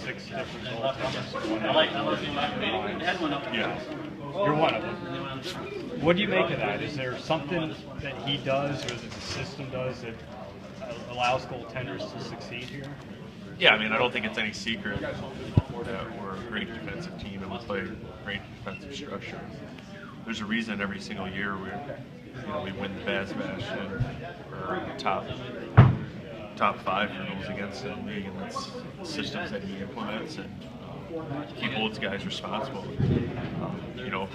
6 different goaltenders. Yeah. You're one of them. What do you make of that? Is there something that he does or that the system does that allows goaltenders to succeed here? Yeah, I mean, I don't think it's any secret that we're a great defensive team and we play great defensive structure. There's a reason every single year we win the Baz Bash and we're top 5 for goals against in the league, and that's systems that he implements and he holds guys responsible.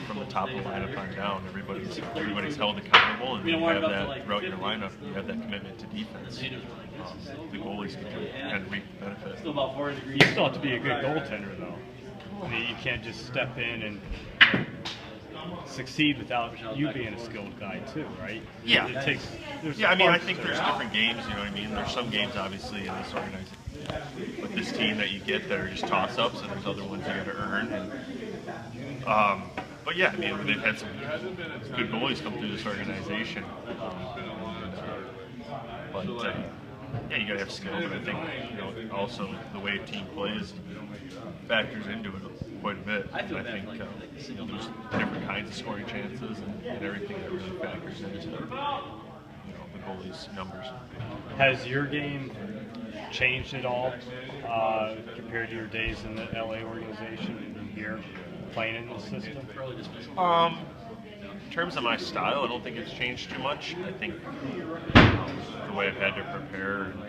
From the top of the lineup on down, everybody's held accountable, and you have that throughout your lineup. You have that commitment to defense. The goalies can reap the benefit. You still have to be a good goaltender, though. I mean, you can't just step in and succeed without you being a skilled guy too, right? Yeah. I think there's there. different games. You know what I mean? There's some games, obviously, in this organization with this team that you get that are just toss-ups, and there's other ones you got to earn. But yeah, I mean, they've had some good goalies come through this organization. Yeah, you got to have skill, but I think also the way a team plays factors into it quite a bit. And I think there's different kinds of scoring chances and everything that really factors into the goalie's numbers. Has your game changed at all compared to your days in the LA organization and here playing in the system? In terms of my style, I don't think it's changed too much. I think the way I've had to prepare and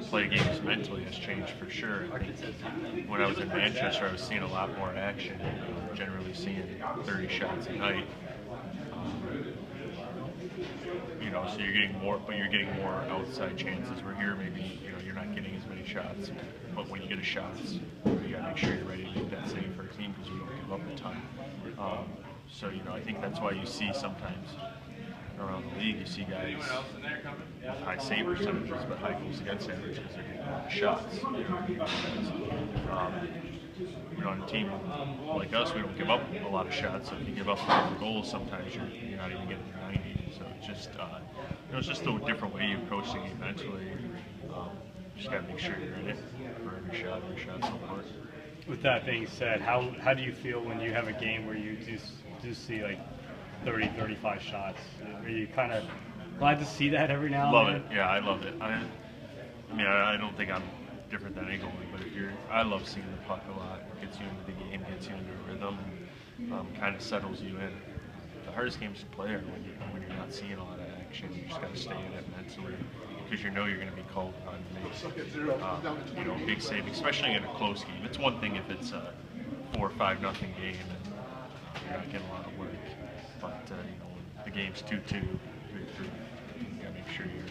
play games mentally has changed for sure. I think when I was in Manchester, I was seeing a lot more action, generally seeing 30 shots a night. So you're getting more, but you're getting more outside chances. Where here, maybe you're not getting as many shots, but when you get a shot, you got to make sure you're ready to make that save for a team because you don't give up a ton. So I think that's why you see sometimes around the league, you see guys with high save percentages but high goals against averages. They're getting a lot of shots. On a team like us, we don't give up a lot of shots. So if you give up a couple goals, sometimes you're not even getting 90. So it's just a different way you approach the game mentally. Just got to make sure you're in it for every shot. Every shot's important. With that being said, how do you feel when you have a game where you do see like 30, 35 shots? Are you kind of glad to see that every now and then? Love it. Yeah, I love it. I don't think I'm different than any goalie, but I love seeing the puck a lot. It gets you into the game, gets you into a rhythm, and kind of settles you in. The hardest games to play are when you're not seeing a lot of action. You just got to stay in it mentally because you're going to be called on to make big save, especially in a close game. It's one thing if it's a 4 or 5 nothing game and you're not getting a lot of work, but when the game's 2-2, 3-3, you got to make sure you're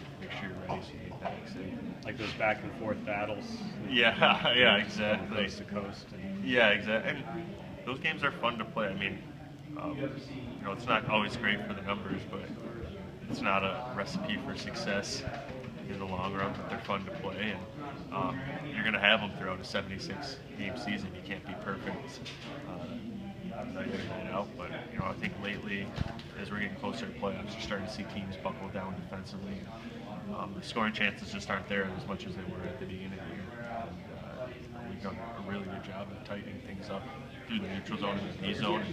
ready so you make that big save. Like those back and forth battles. Yeah, exactly. Coast to coast. Yeah, exactly. And those games are fun to play. I mean, it's not always great for the numbers, but it's not a recipe for success in the long run. But they're fun to play, and you're going to have them throughout a 76-game season. You can't be perfect night in, night out. But I think lately, as we're getting closer to playoffs, you're starting to see teams buckle down defensively. The scoring chances just aren't there as much as they were at the beginning of the year. And we've done a really good job of tightening things up through the neutral zone and the D zone.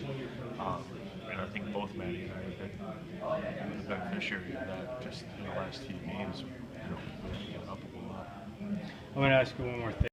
And I think both Maddie and I have been the beneficiary of that just in the last few games. We've given up a lot. I'm going to ask you one more thing.